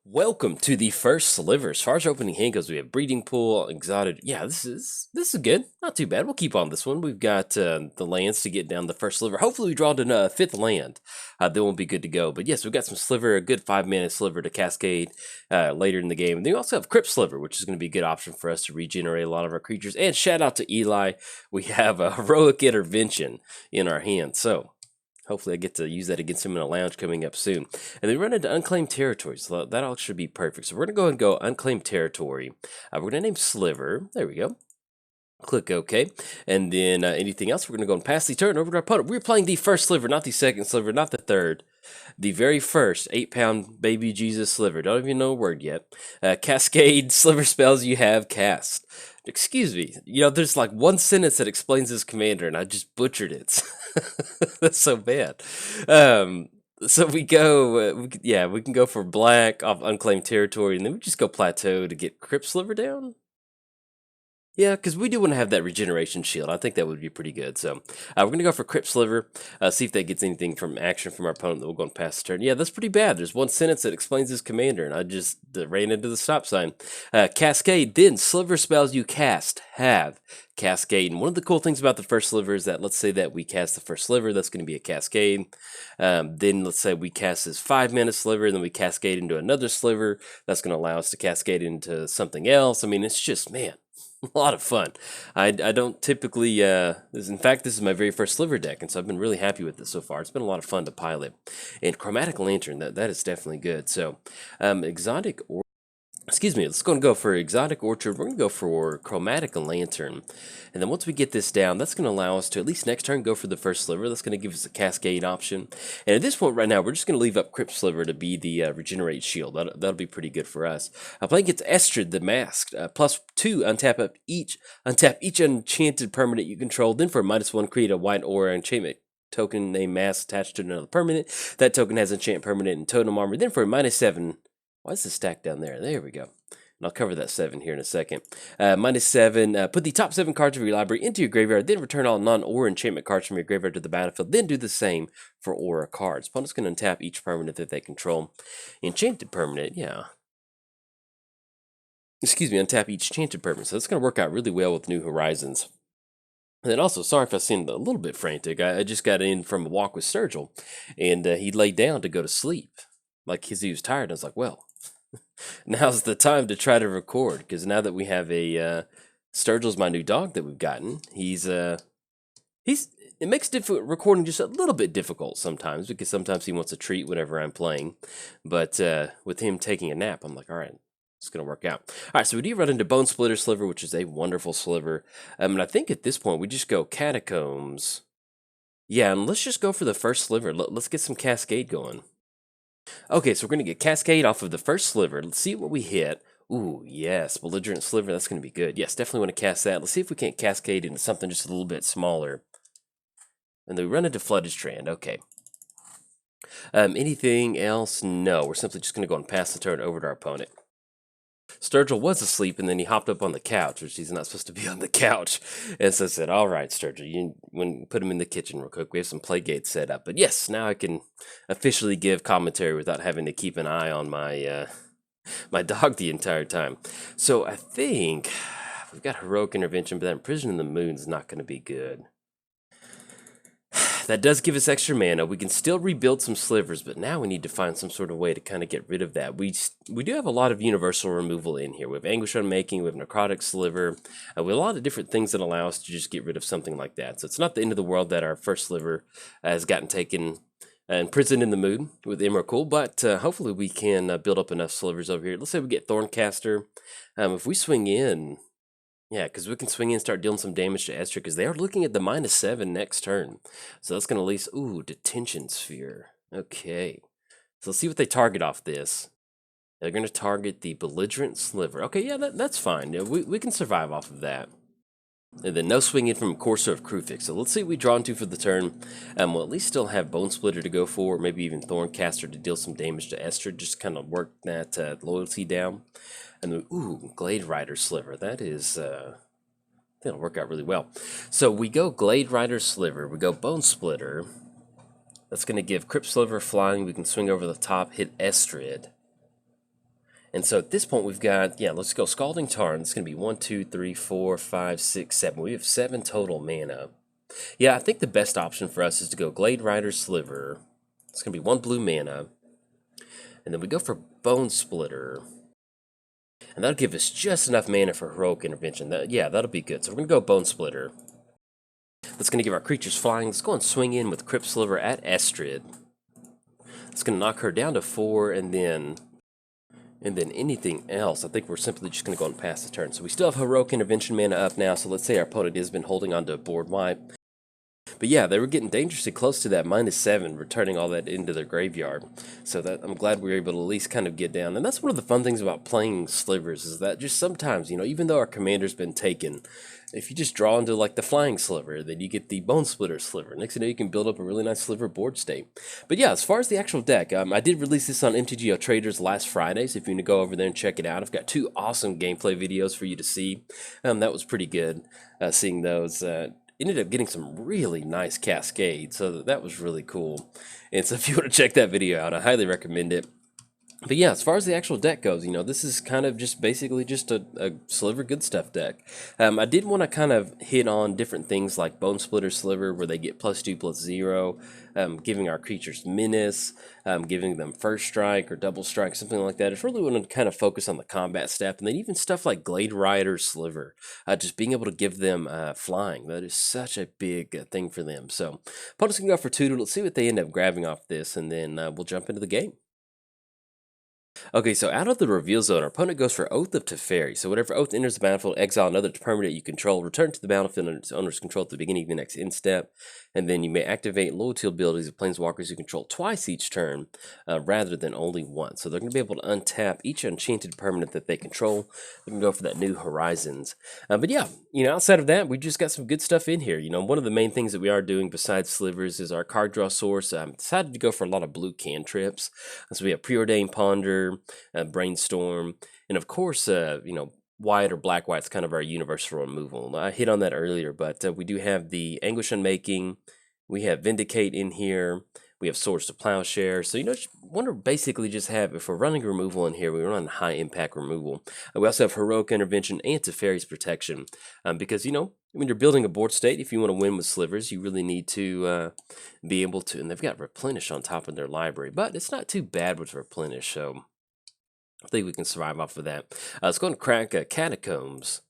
Welcome to the first sliver. As far as opening hand goes, we have breeding pool, exotic. Yeah, this is good. Not too bad. We'll keep on this one. We've got the lands to get down the first sliver. Hopefully, we draw to a fifth land. Then we'll be good to go. But yes, we've got some sliver, a good 5-mana sliver to cascade later in the game. And then we also have crypt sliver, which is going to be a good option for us to regenerate a lot of our creatures. And shout out to Eli, we have a heroic intervention in our hand. So hopefully I get to use that against him in a lounge coming up soon. And then we run into unclaimed territories. So that all should be perfect. So we're going to go unclaimed territory. We're going to name Sliver. There we go. Click OK. And then anything else, we're going to go and pass the turn over to our opponent. We're playing the first sliver, not the second sliver, not the third. The very first 8-pound baby Jesus sliver. Don't even know a word yet. Cascade sliver spells you have cast. Excuse me. You know, there's like one sentence that explains this commander, and I just butchered it. That's so bad. So we go, we can go for black off unclaimed territory, and then we just go plateau to get Crypt Sliver down. Yeah, because we do want to have that regeneration shield. I think that would be pretty good. So we're going to go for Crypt Sliver, see if that gets anything from action from our opponent that we'll go and pass the turn. Yeah, that's pretty bad. There's one sentence that explains his commander, and I just ran into the stop sign. Cascade, then Sliver spells you cast have Cascade. And one of the cool things about the first sliver is that let's say that we cast the first sliver, that's going to be a Cascade. Then let's say we cast this 5-mana sliver, and then we Cascade into another sliver. That's going to allow us to Cascade into something else. I mean, it's just, man, a lot of fun. I don't typically, in fact, this is my very first sliver deck, and so I've been really happy with this so far. It's been a lot of fun to pilot. And Chromatic Lantern, that is definitely good. So, exotic or excuse me, let's go for Exotic Orchard. We're going to go for Chromatic Lantern. And then once we get this down, that's going to allow us to, at least next turn, go for the first sliver. That's going to give us a Cascade option. And at this point right now, we're just going to leave up Crypt Sliver to be the Regenerate Shield. That'll be pretty good for us. Playing against Estrid the Masked. +2, untap each enchanted permanent you control. Then for -1, create a white aura enchantment token named Mask attached to another permanent. That token has enchant permanent and totem armor. Then for -7... Why is the stack down there? There we go. And I'll cover that 7 here in a second. -7, put the top 7 cards of your library into your graveyard, then return all non-aura enchantment cards from your graveyard to the battlefield, then do the same for aura cards. Opponent's going to untap each permanent that they control. Enchanted permanent, yeah. Excuse me, untap each enchanted permanent. So that's going to work out really well with New Horizons. And then also, sorry if I seemed a little bit frantic. I just got in from a walk with Sturgill, and he laid down to go to sleep. Like, because he was tired. I was like, well, now's the time to try to record, because now that we have a Sturgill's my new dog that we've gotten, it makes recording just a little bit difficult sometimes, because sometimes he wants a treat whenever I'm playing. But with him taking a nap, I'm like, all right, it's going to work out. All right, so we do run into Bone Splitter Sliver, which is a wonderful sliver. And I think at this point we just go Catacombs. Yeah, and let's just go for the first sliver. Let's get some Cascade going. Okay, so we're going to get Cascade off of the first sliver. Let's see what we hit. Ooh, yes, Belligerent Sliver, that's going to be good. Yes, definitely want to cast that. Let's see if we can't Cascade into something just a little bit smaller. And then we run into Flooded Strand, okay. Anything else? No, we're simply just going to go and pass the turn over to our opponent. Sturgill was asleep, and then he hopped up on the couch, which he's not supposed to be on the couch. And so I said, all right, Sturgill, you put him in the kitchen real quick. We have some play gates set up. But yes, now I can officially give commentary without having to keep an eye on my my dog the entire time. So I think we've got Heroic Intervention, but that Imprison in the Moon is not going to be good. That does give us extra mana. We can still rebuild some slivers, but now we need to find some sort of way to kind of get rid of that. We do have a lot of universal removal in here. We have Anguish Unmaking, we have Necrotic Sliver. We have a lot of different things that allow us to just get rid of something like that. So it's not the end of the world that our first sliver has gotten taken imprisoned in the moon with Emrakul, but hopefully we can build up enough slivers over here. Let's say we get Thorncaster. If we swing in... Yeah, because we can swing in and start dealing some damage to Estrid, because they are looking at the -7 next turn. So that's going to release... Ooh, Detention Sphere. Okay. So let's see what they target off this. They're going to target the Belligerent Sliver. Okay, yeah, that's fine. Yeah, we can survive off of that. And then no swinging from Courser of Krufix. So let's see what we draw into for the turn. We'll at least still have Bone Splitter to go for, or maybe even Thorncaster to deal some damage to Estrid, just kind of work that loyalty down. And then, ooh, Glade Rider Sliver. That is, that'll work out really well. So we go Glade Rider Sliver. We go Bone Splitter. That's going to give Crypt Sliver flying. We can swing over the top, hit Estrid. And so at this point, we've got, yeah, let's go Scalding Tarn. It's going to be 1, 2, 3, 4, 5, 6, 7. We have 7 total mana. Yeah, I think the best option for us is to go Glade Rider Sliver. It's going to be 1 blue mana. And then we go for Bone Splitter. And that'll give us just enough mana for Heroic Intervention. Yeah, that'll be good. So we're going to go Bone Splitter. That's going to give our creatures flying. Let's go and swing in with Crypt Sliver at Estrid. It's going to knock her down to 4, and then anything else, I think we're simply just going to go and pass the turn. So we still have Heroic Intervention mana up now, so let's say our opponent has been holding on to a board wipe. But yeah, they were getting dangerously close to that -7, returning all that into their graveyard. So that I'm glad we were able to at least kind of get down. And that's one of the fun things about playing Slivers, is that just sometimes, you know, even though our commander's been taken, if you just draw into like the Flying Sliver, then you get the Bone Splitter Sliver. Next thing you know, you can build up a really nice Sliver board state. But yeah, as far as the actual deck, I did release this on MTGOTraders last Friday, so if you want to go over there and check it out, I've got 2 awesome gameplay videos for you to see. That was pretty good, seeing those. Ended up getting some really nice Cascade, so that was really cool. And so if you want to check that video out, I highly recommend it. But yeah, as far as the actual deck goes, you know, this is kind of just basically just a Sliver good stuff deck. I did want to kind of hit on different things like Bone Splitter Sliver, where they get +2/+0, giving our creatures menace, giving them first strike or double strike, something like that. I just really want to kind of focus on the combat stuff, and then even stuff like Glade Rider Sliver, just being able to give them flying. That is such a big thing for them. So opponents can go for 2. Let's see what they end up grabbing off this, and then we'll jump into the game. Okay, so out of the reveal zone, our opponent goes for Oath of Teferi. So whenever Oath enters the battlefield, exile another permanent you control, return to the battlefield under its owner's control at the beginning of the next end step, and then you may activate loyalty abilities of planeswalkers you control twice each turn, rather than only once. So they're going to be able to untap each enchanted permanent that they control. They can go for that New Horizons. But yeah, you know, outside of that, we just got some good stuff in here. You know, one of the main things that we are doing besides Slivers is our card draw source. Decided to go for a lot of blue cantrips. So we have Preordained Ponder, Brainstorm, and of course, you know, white or black white's kind of our universal removal. I hit on that earlier, but we do have the Anguish Unmaking, we have Vindicate in here, we have Swords to Plowshare. So, you know, just want to basically just have, if we're running removal in here, we run high impact removal. We also have Heroic Intervention and Teferi's Protection, because, you know, when you're building a board state, if you want to win with Slivers, you really need to be able to, and they've got Replenish on top of their library, but it's not too bad with Replenish, so I think we can survive off of that. Let's go and crack Catacombs.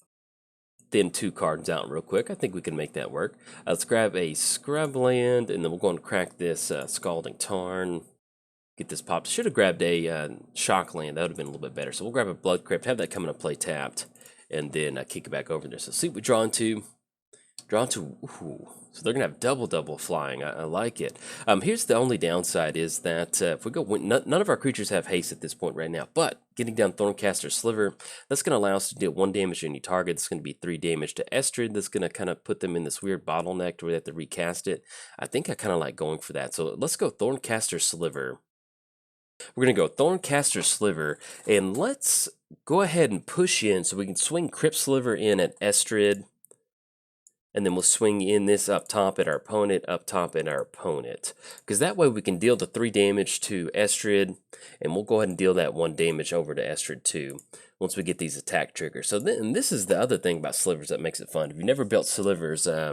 Thin 2 cards out real quick. I think we can make that work. Let's grab a Scrubland, and then we'll go and crack this Scalding Tarn. Get this popped. Should have grabbed a Shockland. That would have been a little bit better. So we'll grab a Blood Crypt, have that come into play tapped, and then kick it back over there. So see what we draw into. Ooh, so they're gonna have double flying. I like it. Here's the only downside is that if we go, none of our creatures have haste at this point right now, but getting down Thorncaster Sliver, that's gonna allow us to deal 1 damage to any target. It's gonna be 3 damage to Estrid. That's gonna kind of put them in this weird bottleneck where we have to recast it. I think I kind of like going for that. So let's go Thorncaster Sliver. We're gonna go Thorncaster Sliver, and let's go ahead and push in so we can swing Crypt Sliver in at Estrid. And then we'll swing in this up top at our opponent, because that way we can deal the 3 damage to Estrid, and we'll go ahead and deal that 1 damage over to Estrid too, once we get these attack triggers. So then, this is the other thing about Slivers that makes it fun. If you've never built Slivers, I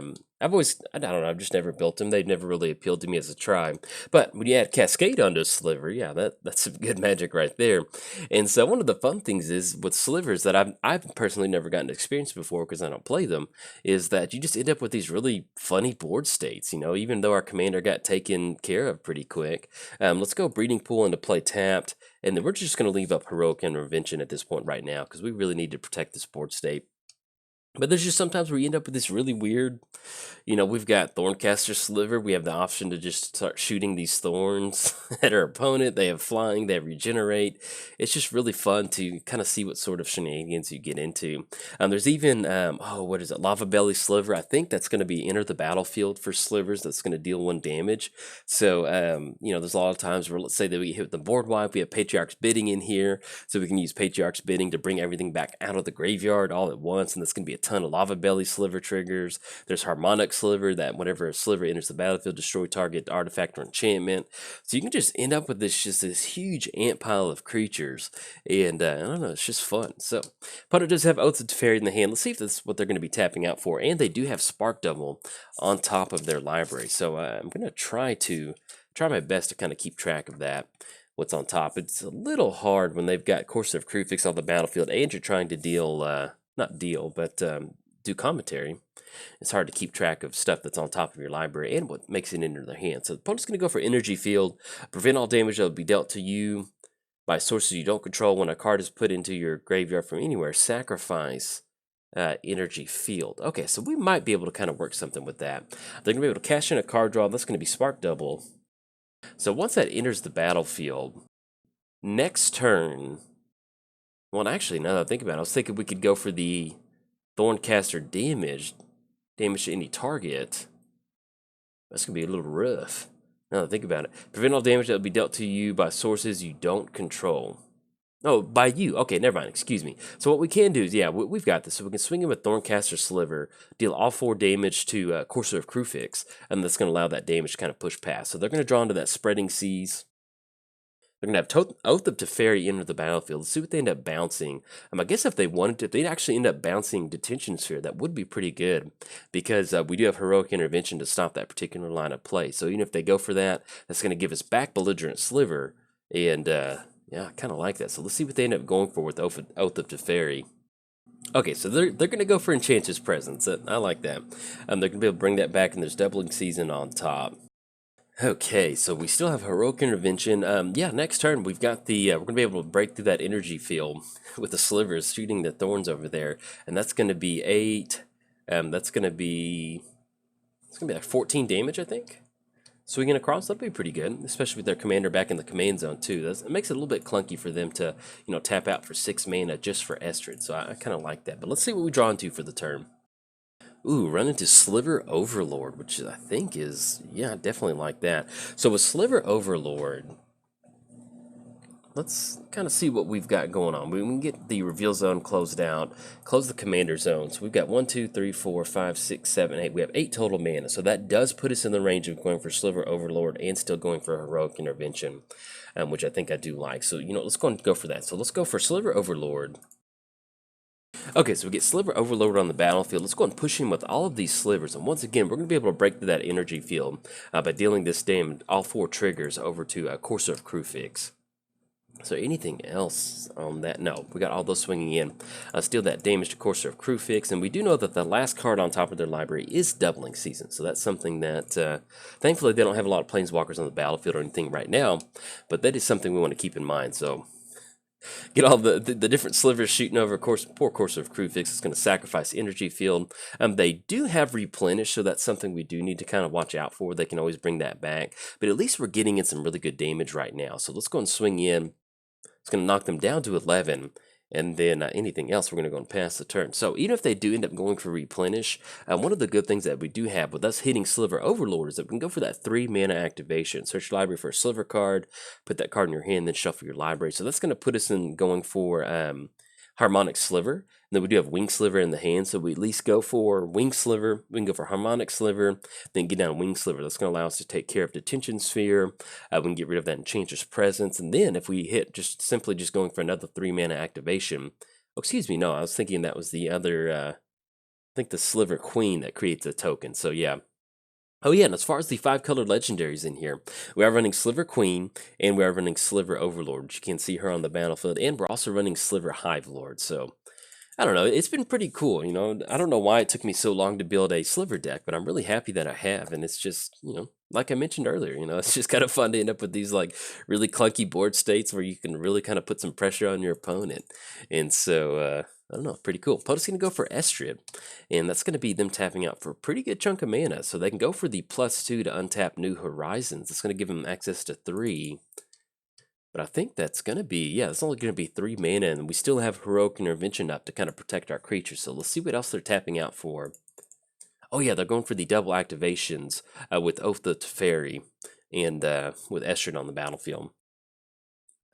don't know, I've just never built them. They've never really appealed to me as a try. But when you add Cascade onto a Sliver, yeah, that's some good magic right there. And so one of the fun things is with Slivers that I've personally never gotten to experience before because I don't play them, is that you just end up with these really funny board states, you know, even though our commander got taken care of pretty quick. Let's go Breeding Pool into play tapped, and then we're just going to leave up Heroic Intervention at this point right now because we really need to protect this board state. But there's just sometimes where you end up with this really weird, you know, we've got Thorncaster Sliver. We have the option to just start shooting these thorns at our opponent. They have flying, they have regenerate. It's just really fun to kind of see what sort of shenanigans you get into. There's even, what is it, Lava Belly Sliver. I think that's going to be enter the battlefield for Slivers. That's going to deal 1 damage. So, you know, there's a lot of times where, let's say that we hit the board wipe, we have Patriarch's Bidding in here. So we can use Patriarch's Bidding to bring everything back out of the graveyard all at once. And that's going to be a ton of Lava Belly Sliver triggers. There's Harmonic Sliver, that whenever a Sliver enters the battlefield, destroy target artifact or enchantment. So you can just end up with this huge ant pile of creatures, and I don't know, it's just fun. So opponent does have Oath of Teferi in the hand. Let's see if that's what they're going to be tapping out for, and they do have Spark Double on top of their library. So I'm going to try my best to kind of keep track of that. What's on top. It's a little hard when they've got Courser of Crewfix on the battlefield and you're trying to do commentary. It's hard to keep track of stuff that's on top of your library and what makes it into their hand. So the opponent's going to go for Energy Field. Prevent all damage that will be dealt to you by sources you don't control. When a card is put into your graveyard from anywhere, sacrifice Energy Field. Okay, so we might be able to kind of work something with that. They're going to be able to cash in a card draw. That's going to be Spark Double. So once that enters the battlefield, next turn, well, actually, now that I think about it, I was thinking we could go for the Thorncaster damage to any target. That's going to be a little rough. Now that I think about it. Prevent all damage that will be dealt to you by sources you don't control. Oh, by you. Okay, never mind. Excuse me. So what we can do is, yeah, we've got this. So we can swing in with Thorncaster Sliver, deal all 4 damage to Courser of Crewfix, and that's going to allow that damage to kind of push past. So they're going to draw into that Spreading Seas. They're going to have Oath of Teferi enter the battlefield. Let's see what they end up bouncing. I guess if they wanted to, if they'd actually end up bouncing Detention Sphere, that would be pretty good, because we do have Heroic Intervention to stop that particular line of play. So even if they go for that, that's going to give us back Belligerent Sliver, and yeah, I kind of like that. So let's see what they end up going for with Oath of Teferi. Okay, so they're going to go for Enchantress Presence. I like that. They're going to be able to bring that back, and there's Doubling Season on top. Okay, so we still have Heroic Intervention. Yeah, next turn we've got the we're going to be able to break through that energy field with the slivers shooting the thorns over there, and that's going to be 8. That's going to be like 14 damage, I think. Swinging across, that'd be pretty good, especially with their commander back in the command zone too. It makes it a little bit clunky for them to, tap out for 6 mana just for Estrid. So I kind of like that. But let's see what we draw into for the turn. Ooh, run into Sliver Overlord, which I think is, yeah, definitely like that. So with Sliver Overlord, let's kind of see what we've got going on. We can get the reveal zone closed out, close the commander zone. So we've got 1, 2, 3, 4, 5, 6, 7, 8. We have 8 total mana. So that does put us in the range of going for Sliver Overlord and still going for Heroic Intervention, which I think I do like. So, let's go and go for that. So let's go for Sliver Overlord. Okay, so we get Sliver Overlord on the battlefield. Let's go and push him with all of these slivers. And once again, we're going to be able to break through that energy field by dealing this damage, all 4 triggers over to Courser of Crewfix. So anything else on that? No, we got all those swinging in. Steal that damage to Courser of Crewfix, and we do know that the last card on top of their library is Doubling Season. So that's something that, thankfully, they don't have a lot of Planeswalkers on the battlefield or anything right now, but that is something we want to keep in mind. So get all the different slivers shooting over. Poor Courser of Crewfix is going to sacrifice energy field. They do have Replenish, so that's something we do need to kind of watch out for. They can always bring that back, but at least we're getting in some really good damage right now. So let's go and swing in. It's going to knock them down to 11, and then anything else we're going to go and pass the turn. So even if they do end up going for Replenish, one of the good things that we do have with us hitting Sliver Overlord is that we can go for that 3 mana activation. Search your library for a Sliver card, put that card in your hand, then shuffle your library. So that's going to put us in going for Harmonic Sliver. And then we do have Wing Sliver in the hand, so we at least go for Wing Sliver. We can go for Harmonic Sliver, then get down Wing Sliver. That's going to allow us to take care of Detention Sphere. We can get rid of that Enchantress Presence. And then if we hit simply going for another 3 mana activation. Oh, excuse me, no, I was thinking that was the other, I think the Sliver Queen that creates a token. So yeah. Oh yeah, and as far as the 5-colored legendaries in here, we are running Sliver Queen, and we are running Sliver Overlord. You can see her on the battlefield, and we're also running Sliver Hive Lord. So, I don't know, it's been pretty cool, I don't know why it took me so long to build a Sliver deck, but I'm really happy that I have, and it's just, like I mentioned earlier, it's just kind of fun to end up with these, like, really clunky board states where you can really kind of put some pressure on your opponent. And so, I don't know, pretty cool. Opponent's going to go for Estrid, and that's going to be them tapping out for a pretty good chunk of mana, so they can go for the +2 to untap New Horizons. It's going to give them access to 3, but I think that's going to be, yeah, it's only going to be 3 mana, and we still have Heroic Intervention up to kind of protect our creatures, so let's see what else they're tapping out for. Oh yeah, they're going for the double activations with Oath of Teferi and with Estrid on the battlefield.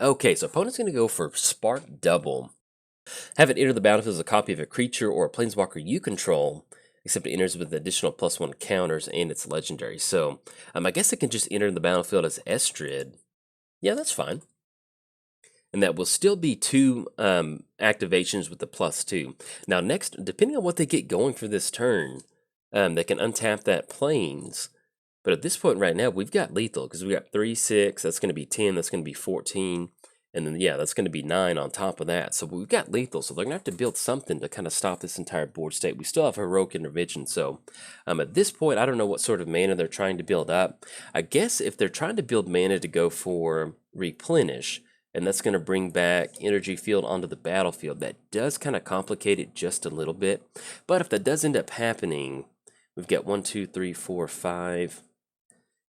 Okay, so opponent's going to go for Spark Double. Have it enter the battlefield as a copy of a creature or a planeswalker you control, except it enters with additional +1 counters and it's legendary. So I guess it can just enter the battlefield as Estrid. Yeah, that's fine. And that will still be 2 activations with the +2. Now, next, depending on what they get going for this turn, they can untap that planes. But at this point right now, we've got lethal because we got 3, 6. That's going to be 10. That's going to be 14. And then, yeah, that's going to be 9 on top of that. So we've got lethal. So they're going to have to build something to kind of stop this entire board state. We still have heroic intervention. So at this point, I don't know what sort of mana they're trying to build up. I guess if they're trying to build mana to go for replenish, and that's going to bring back energy field onto the battlefield, that does kind of complicate it just a little bit. But if that does end up happening, we've got 1, 2, 3, 4, 5.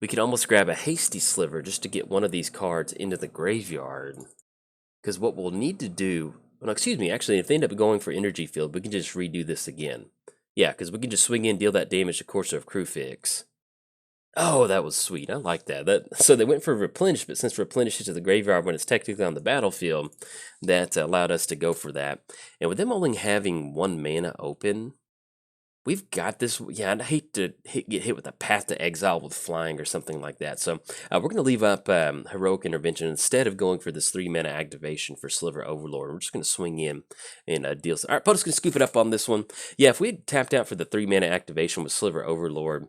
We could almost grab a hasty sliver just to get one of these cards into the graveyard. Because what we'll need to do, well, excuse me, actually, if they end up going for energy field, we can just redo this again. Yeah, because we can just swing in, deal that damage to Corso of Crewfix. Oh, that was sweet. I like that. So they went for replenish, but since replenish is to the graveyard when it's technically on the battlefield, that allowed us to go for that. And with them only having 1 mana open, we've got this. Yeah, I'd hate to get hit with a Path to Exile with flying or something like that. So we're going to leave up Heroic Intervention instead of going for this 3 mana activation for Sliver Overlord. We're just going to swing in and deal. All right, opponent's going to scoop it up on this one. Yeah, if we had tapped out for the 3 mana activation with Sliver Overlord,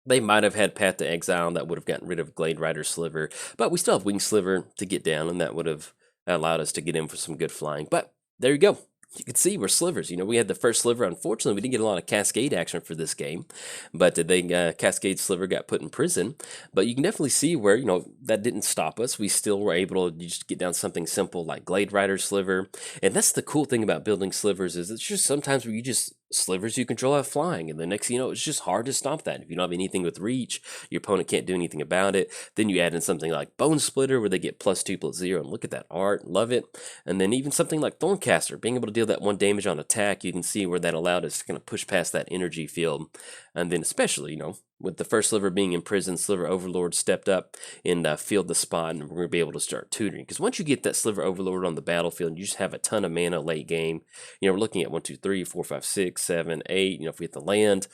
they might have had Path to Exile, and that would have gotten rid of Glade Rider Sliver. But we still have Wing Sliver to get down, and that would have allowed us to get in for some good flying. But there you go. You can see we're slivers. You know, we had the first sliver. Unfortunately, we didn't get a lot of Cascade action for this game, but the Cascade sliver got put in prison. But you can definitely see where, you know, that didn't stop us. We still were able to just get down something simple like Glade Rider sliver. And that's the cool thing about building slivers is it's just sometimes where you just slivers you control have flying, and the next thing you know, it's just hard to stop that. If you don't have anything with reach, your opponent can't do anything about it. Then you add in something like Bone Splitter where they get +2/+0, and look at that art, love it. And then even something like Thorncaster, being able to deal that 1 damage on attack, you can see where that allowed us to kind of push past that energy field. And then especially, you know, with the first sliver being in prison, Sliver Overlord stepped up and filled the spot, and we're going to be able to start tutoring. Because once you get that Sliver Overlord on the battlefield, you just have a ton of mana late game. You know, we're looking at 1, 2, 3, 4, 5, 6, 7, 8. You know, if we hit the land,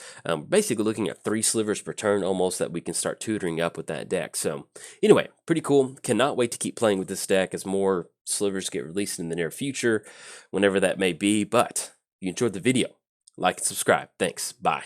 basically looking at 3 slivers per turn almost that we can start tutoring up with that deck. So anyway, pretty cool. Cannot wait to keep playing with this deck as more slivers get released in the near future, whenever that may be. But if you enjoyed the video, like and subscribe. Thanks. Bye.